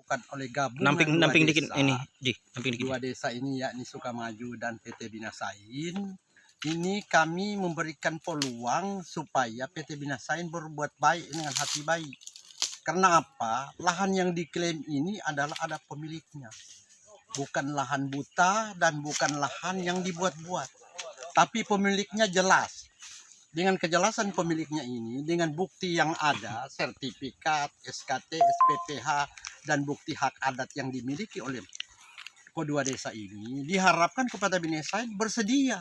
dilakukan oleh gabungan namping dua dikit desa, ini, namping dikit. dua desa ini yakni Sukamaju dan PT Binasain. Ini kami memberikan peluang supaya PT Binasain berbuat baik dengan hati baik. Karena apa? Lahan yang diklaim ini adalah ada pemiliknya. Bukan lahan buta dan bukan lahan yang dibuat-buat. Tapi pemiliknya jelas. Dengan kejelasan pemiliknya ini, dengan bukti yang ada, sertifikat, SKT, SPPH, dan bukti hak adat yang dimiliki oleh kedua desa ini, diharapkan kepada Binasain bersedia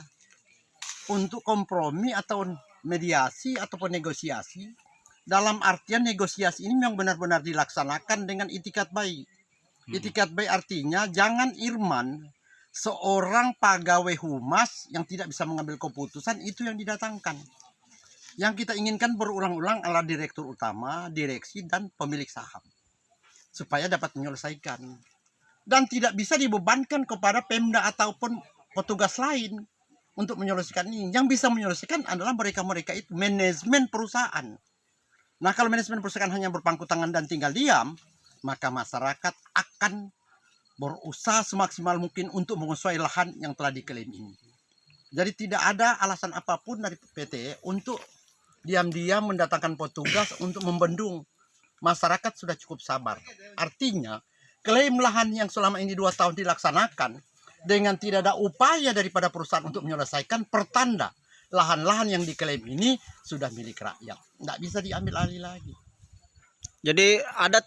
untuk kompromi atau mediasi ataupun negosiasi. Dalam artian negosiasi ini yang benar-benar dilaksanakan dengan itikat baik. Itikat baik artinya jangan Irman, seorang pegawai humas yang tidak bisa mengambil keputusan, itu yang didatangkan. Yang kita inginkan berulang-ulang adalah direktur utama, direksi, dan pemilik saham. Supaya dapat menyelesaikan. Dan tidak bisa dibebankan kepada Pemda ataupun petugas lain untuk menyelesaikan ini. Yang bisa menyelesaikan adalah mereka-mereka itu, manajemen perusahaan. Nah, kalau manajemen perusahaan hanya berpangku tangan dan tinggal diam, maka masyarakat akan berusaha semaksimal mungkin untuk menguasai lahan yang telah diklaim ini. Jadi tidak ada alasan apapun dari PT untuk diam-diam mendatangkan petugas untuk membendung. Masyarakat sudah cukup sabar. Artinya, klaim lahan yang selama ini 2 tahun dilaksanakan dengan tidak ada upaya daripada perusahaan untuk menyelesaikan, pertanda lahan-lahan yang diklaim ini sudah milik rakyat. Tidak bisa diambil alih lagi. Jadi ada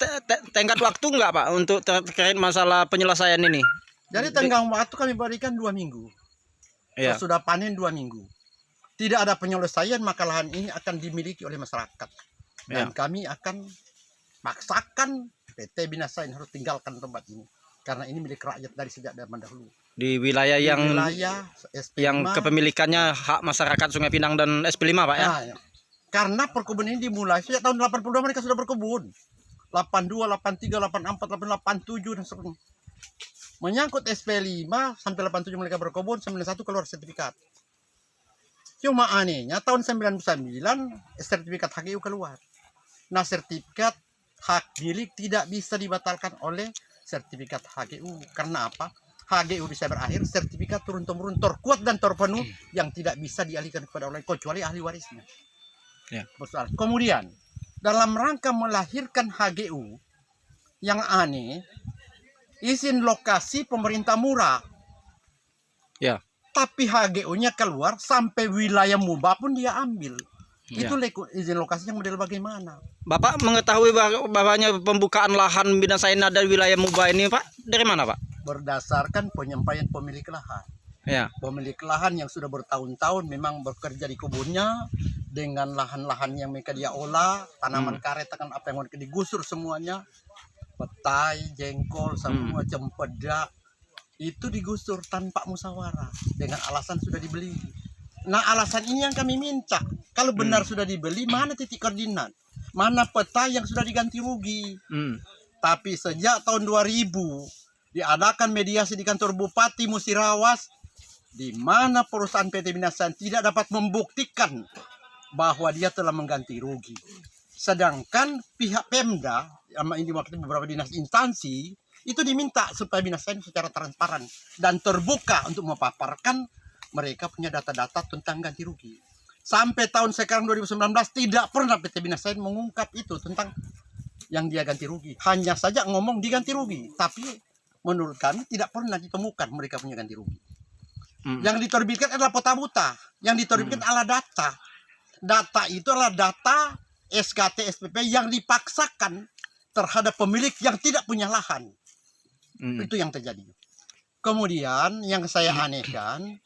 tenggat waktu nggak Pak untuk terkait masalah penyelesaian ini? Jadi tenggang waktu kami berikan 2 minggu. Iya. Sudah panen 2 minggu. Tidak ada penyelesaian, maka lahan ini akan dimiliki oleh masyarakat. Dan kami akan paksakan PT Binasain harus tinggalkan tempat ini. Karena ini milik rakyat dari sejak zaman dahulu. Di wilayah SP5, yang kepemilikannya hak masyarakat Sungai Pinang dan SP5 Pak ya? Nah, ya. Karena perkebunan ini dimulai sejak tahun 82 mereka sudah berkebun. 82, 83, 84, 88, 87 dan seterusnya. Menyangkut SP5 sampai 87 mereka berkebun, 91 keluar sertifikat. Cuma anehnya tahun 99 sertifikat HGU keluar. Nah, sertifikat hak milik tidak bisa dibatalkan oleh sertifikat HGU. Karena apa? HGU bisa berakhir, sertifikat turun-temurun terkuat dan terpenuh yang tidak bisa dialihkan kepada orang lain kecuali ahli warisnya. Ya. Kemudian dalam rangka melahirkan HGU yang aneh, izin lokasi pemerintah murah. Ya. Tapi HGU-nya keluar sampai wilayah Muba pun dia ambil. Ya. Itu izin lokasi yang model bagaimana? Bapak mengetahui bahwanya pembukaan lahan Binasain ada di wilayah Muba ini Pak dari mana Pak? Berdasarkan penyampaian pemilik lahan. Ya. Pemilik lahan yang sudah bertahun-tahun memang bekerja di kebunnya dengan lahan-lahan yang mereka dia olah, tanaman karet akan apa yang mereka digusur semuanya, petai, jengkol, semua cempedak itu digusur tanpa musyawarah dengan alasan sudah dibeli. Nah, alasan ini yang kami minta. Kalau benar sudah dibeli, mana titik koordinat? Mana peta yang sudah diganti rugi? Tapi sejak tahun 2000 diadakan mediasi di kantor Bupati Musirawas, di mana perusahaan PT Binasain tidak dapat membuktikan bahwa dia telah mengganti rugi. Sedangkan pihak Pemda, yang ini waktu beberapa dinas instansi, itu diminta supaya Binasain secara transparan dan terbuka untuk memaparkan mereka punya data-data tentang ganti rugi. Sampai tahun sekarang 2019 tidak pernah PT Binasain mengungkap itu tentang yang dia ganti rugi. Hanya saja ngomong diganti rugi, tapi menurut kami tidak pernah ditemukan mereka punya ganti rugi. Yang diterbitkan adalah peta buta, yang diterbitkan adalah data. Data itu adalah data SKT SPP yang dipaksakan terhadap pemilik yang tidak punya lahan. Itu yang terjadi. Kemudian yang saya anehkan,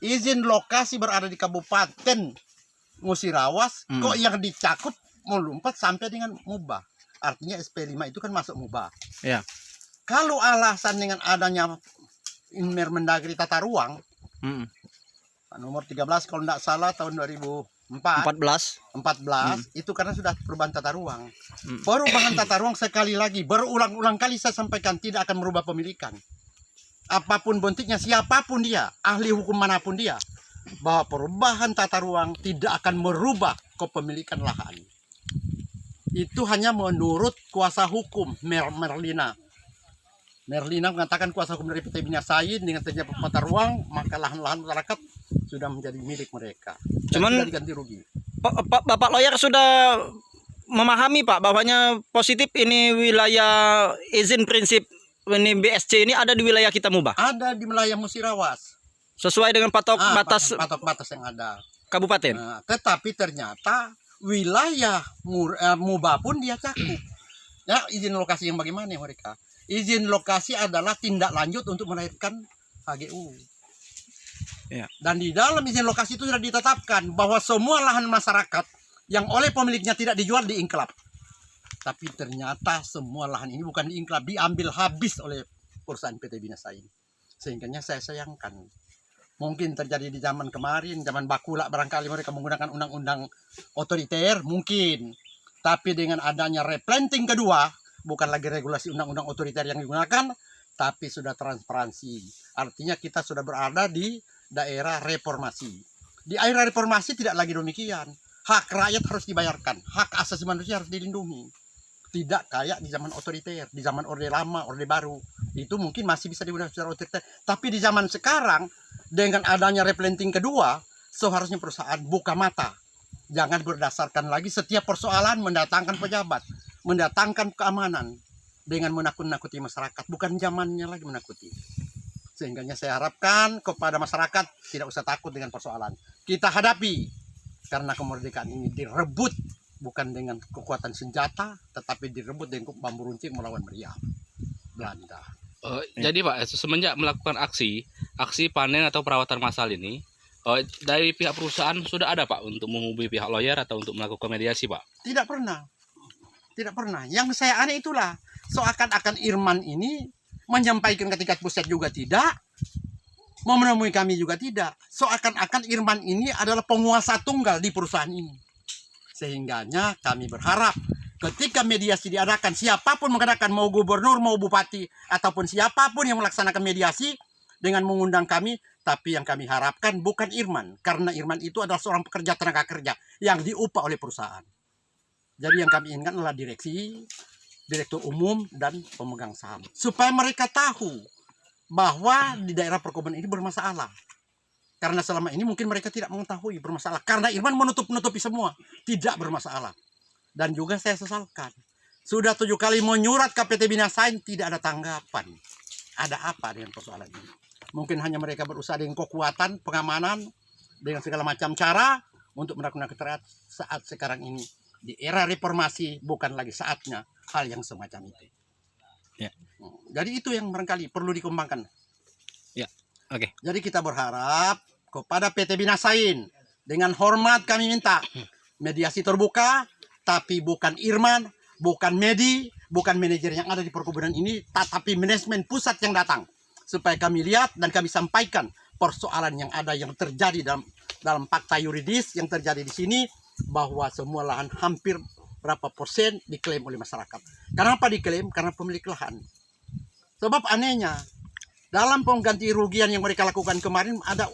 izin lokasi berada di Kabupaten Musirawas, kok yang dicakup melompat sampai dengan Muba. Artinya SP5 itu kan masuk Muba. Ya. Kalau alasan dengan adanya Inmer Mendagri Tata Ruang, nomor 13 kalau tidak salah tahun 2014 itu karena sudah perubahan tata ruang. Perubahan tata ruang sekali lagi berulang-ulang kali saya sampaikan tidak akan merubah pemilikan. Apapun bentuknya, siapapun dia, ahli hukum manapun dia, bahwa perubahan tata ruang tidak akan merubah kepemilikan lahan. Itu hanya menurut kuasa hukum Merlina Merlina mengatakan kuasa hukum dari PT Binasain dengan terjadi mata ruang, maka lahan-lahan masyarakat sudah menjadi milik mereka. Dan Cuman sudah diganti rugi. Bapak lawyer sudah memahami Pak bahwanya positif ini wilayah izin prinsip ini BSC ini ada di wilayah kita Mubah Ada di wilayah Musirawas. sesuai dengan batas Batas yang ada. kabupaten. Nah, tetapi ternyata wilayah Mubah pun dia cakup. Ya, izin lokasi yang bagaimana ya mereka? Izin lokasi adalah tindak lanjut untuk melahirkan HGU. Ya. Dan di dalam izin lokasi itu sudah ditetapkan bahwa semua lahan masyarakat yang oleh pemiliknya tidak dijual diingklap. Tapi ternyata semua lahan ini bukan diingklap, diambil habis oleh perusahaan PT Binasain. Sehingga saya sayangkan. Mungkin terjadi di zaman kemarin, zaman Bakula barangkali mereka menggunakan undang-undang otoriter, mungkin. Tapi dengan adanya replanting kedua, bukan lagi regulasi undang-undang otoriter yang digunakan, tapi sudah transparansi. Artinya kita sudah berada di daerah reformasi. Di daerah reformasi tidak lagi demikian. Hak rakyat harus dibayarkan, hak asasi manusia harus dilindungi. Tidak kayak di zaman otoriter, di zaman Orde Lama, Orde Baru. Itu mungkin masih bisa digunakan secara otoriter. Tapi di zaman sekarang, dengan adanya replanting kedua, seharusnya perusahaan buka mata. Jangan berdasarkan lagi setiap persoalan mendatangkan pejabat, mendatangkan keamanan dengan menakut-nakuti masyarakat. Bukan zamannya lagi menakuti. Sehingga saya harapkan kepada masyarakat tidak usah takut dengan persoalan. Kita hadapi. Karena kemerdekaan ini direbut bukan dengan kekuatan senjata, tetapi direbut dengan bambu runcing melawan meriam Belanda. Jadi Pak, semenjak melakukan aksi panen atau perawatan massal ini, dari pihak perusahaan sudah ada Pak untuk menghubungi pihak lawyer atau untuk melakukan mediasi Pak? Tidak pernah. Tidak pernah. Yang saya aneh itulah, seakan-akan Irman ini menyampaikan ketika pusat juga tidak, mau menemui kami juga tidak. Seakan-akan Irman ini adalah penguasa tunggal di perusahaan ini. Sehingganya kami berharap ketika mediasi diadakan, siapapun mengadakan, mau gubernur, mau bupati, ataupun siapapun yang melaksanakan mediasi dengan mengundang kami, tapi yang kami harapkan bukan Irman. Karena Irman itu adalah seorang pekerja tenaga kerja yang diupah oleh perusahaan. Jadi yang kami inginkan adalah direksi, direktur umum, dan pemegang saham. Supaya mereka tahu bahwa di daerah perkebunan ini bermasalah. Karena selama ini mungkin mereka tidak mengetahui bermasalah. Karena Irman menutupi semua. Tidak bermasalah. Dan juga saya sesalkan. Sudah 7 kali menyurat ke PT Binasain, tidak ada tanggapan. Ada apa dengan persoalan ini? Mungkin hanya mereka berusaha dengan kekuatan, pengamanan, dengan segala macam cara untuk melakukan kekerasan saat sekarang ini. Di era reformasi bukan lagi saatnya hal yang semacam itu. Ya. Jadi itu yang barangkali perlu dikembangkan. Ya, oke. Jadi kita berharap kepada PT Binasain, dengan hormat kami minta mediasi terbuka, tapi bukan Irman, bukan Medi, bukan manajer yang ada di perkebunan ini, tetapi manajemen pusat yang datang. Supaya kami lihat dan kami sampaikan persoalan yang ada, yang terjadi dalam fakta yuridis yang terjadi di sini, bahwa semua lahan hampir berapa persen diklaim oleh masyarakat. Kenapa diklaim? Karena pemilik lahan. Sebab anehnya, dalam pengganti rugian yang mereka lakukan kemarin, ada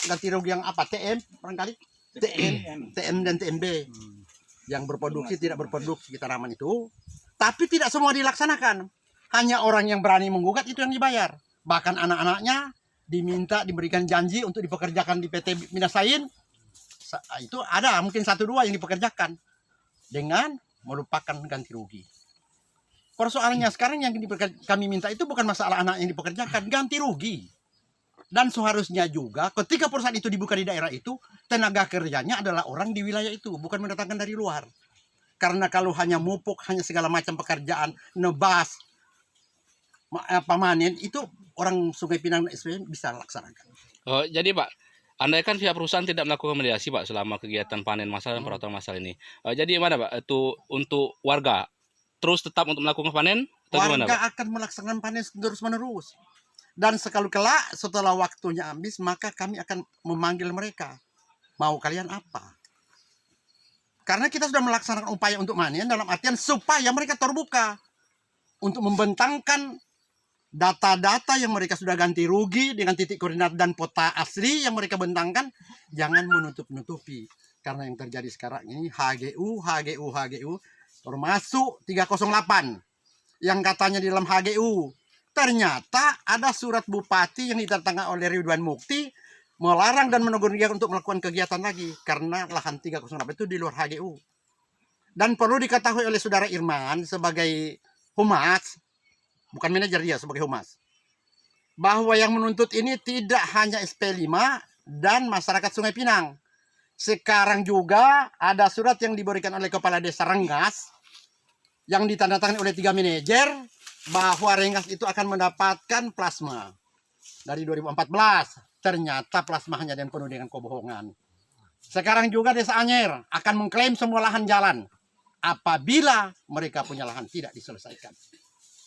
ganti rugi yang apa? TM, barangkali? TM dan TMB. Yang berproduksi, tidak berproduksi, kita namakan itu. Tapi tidak semua dilaksanakan. Hanya orang yang berani menggugat itu yang dibayar. Bahkan anak-anaknya diberikan janji untuk dipekerjakan di PT Binasain. Itu ada mungkin 1-2 yang dipekerjakan dengan melupakan ganti rugi. Persoalannya sekarang yang kami minta itu bukan masalah anak yang dipekerjakan, ganti rugi. Dan seharusnya juga ketika perusahaan itu dibuka di daerah itu, tenaga kerjanya adalah orang di wilayah itu, bukan mendatangkan dari luar. Karena kalau hanya mupuk, hanya segala macam pekerjaan, nebas, panen, itu orang Sungai Pinang dan SPM bisa laksanakan. Jadi Pak, andaikan pihak perusahaan tidak melakukan mediasi Pak selama kegiatan panen massal dan perawatan massal ini, jadi gimana Pak? Itu untuk warga terus tetap untuk melakukan panen? Warga akan melaksanakan panen terus-menerus. Dan sekali kelak setelah waktunya habis, maka kami akan memanggil mereka. Mau kalian apa? Karena kita sudah melaksanakan upaya untuk panen dalam artian supaya mereka terbuka untuk membentangkan data-data yang mereka sudah ganti rugi dengan titik koordinat dan peta asli yang mereka bentangkan, jangan menutup-nutupi. Karena yang terjadi sekarang ini HGU termasuk 308 yang katanya di dalam HGU ternyata ada surat bupati yang ditandatangani oleh Ridwan Mukti melarang dan menegur dia untuk melakukan kegiatan lagi karena lahan 308 itu di luar HGU. Dan perlu diketahui oleh saudara Irman sebagai humas, bukan manajer dia, sebagai humas, bahwa yang menuntut ini tidak hanya SP5 dan masyarakat Sungai Pinang. Sekarang juga ada surat yang diberikan oleh Kepala Desa Rengas yang ditandatangani oleh 3 manajer bahwa Rengas itu akan mendapatkan plasma dari 2014. Ternyata plasma hanya dan penuh dengan kebohongan. Sekarang juga Desa Anyer akan mengklaim semua lahan jalan apabila mereka punya lahan tidak diselesaikan.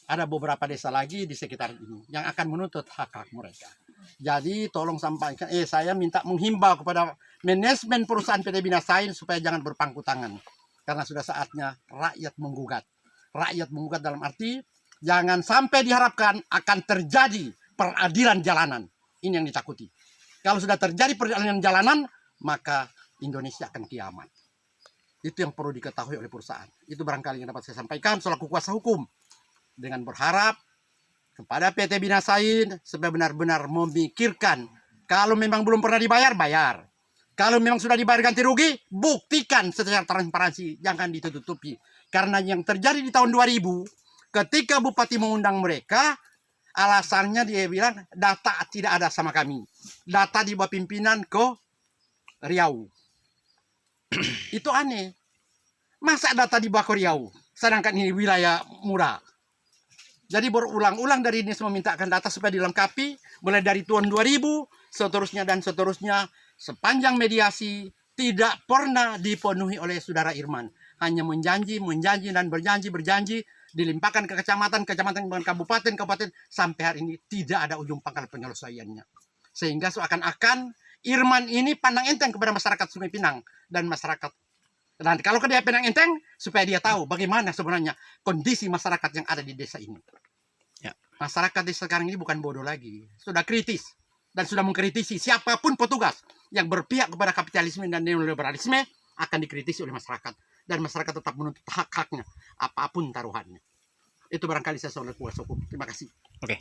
Ada beberapa desa lagi di sekitar ini yang akan menuntut hak-hak mereka. Jadi tolong sampaikan, saya minta menghimbau kepada manajemen perusahaan PT Bina Sain supaya jangan berpangku tangan. Karena sudah saatnya rakyat menggugat. Rakyat menggugat dalam arti jangan sampai diharapkan akan terjadi peradilan jalanan. Ini yang ditakuti. Kalau sudah terjadi perjalanan jalanan, maka Indonesia akan kiamat. Itu yang perlu diketahui oleh perusahaan. Itu barangkali yang dapat saya sampaikan selaku kuasa hukum. Dengan berharap kepada PT Bina Sain supaya benar-benar memikirkan. Kalau memang belum pernah dibayar, bayar. Kalau memang sudah dibayar ganti rugi, buktikan secara transparansi. Jangan ditutupi. Karena yang terjadi di tahun 2000, ketika Bupati mengundang mereka, alasannya dia bilang data tidak ada sama kami. Data di bawah pimpinan ke Riau. Itu aneh. Masa data di bawah ke Riau? Sedangkan ini wilayah murah. Jadi berulang-ulang dari ini memintakan data supaya dilengkapi. Mulai dari tahun 2000, seterusnya dan seterusnya. Sepanjang mediasi tidak pernah dipenuhi oleh saudara Irman. Hanya menjanji dan berjanji. Dilimpahkan ke kecamatan, kabupaten, sampai hari ini tidak ada ujung pangkal penyelesaiannya. Sehingga seakan-akan Irman ini pandang enteng kepada masyarakat Sungai Pinang dan masyarakat. Dan kalau dia pandang enteng, supaya dia tahu bagaimana sebenarnya kondisi masyarakat yang ada di desa ini. Ya. Masyarakat desa sekarang ini bukan bodoh lagi, sudah kritis dan sudah mengkritisi siapapun petugas yang berpihak kepada kapitalisme dan neoliberalisme akan dikritisi oleh masyarakat. Dan masyarakat tetap menuntut hak-haknya, apapun taruhannya. Itu barangkali saya sebagai kuasa hukum. Terima kasih. Oke.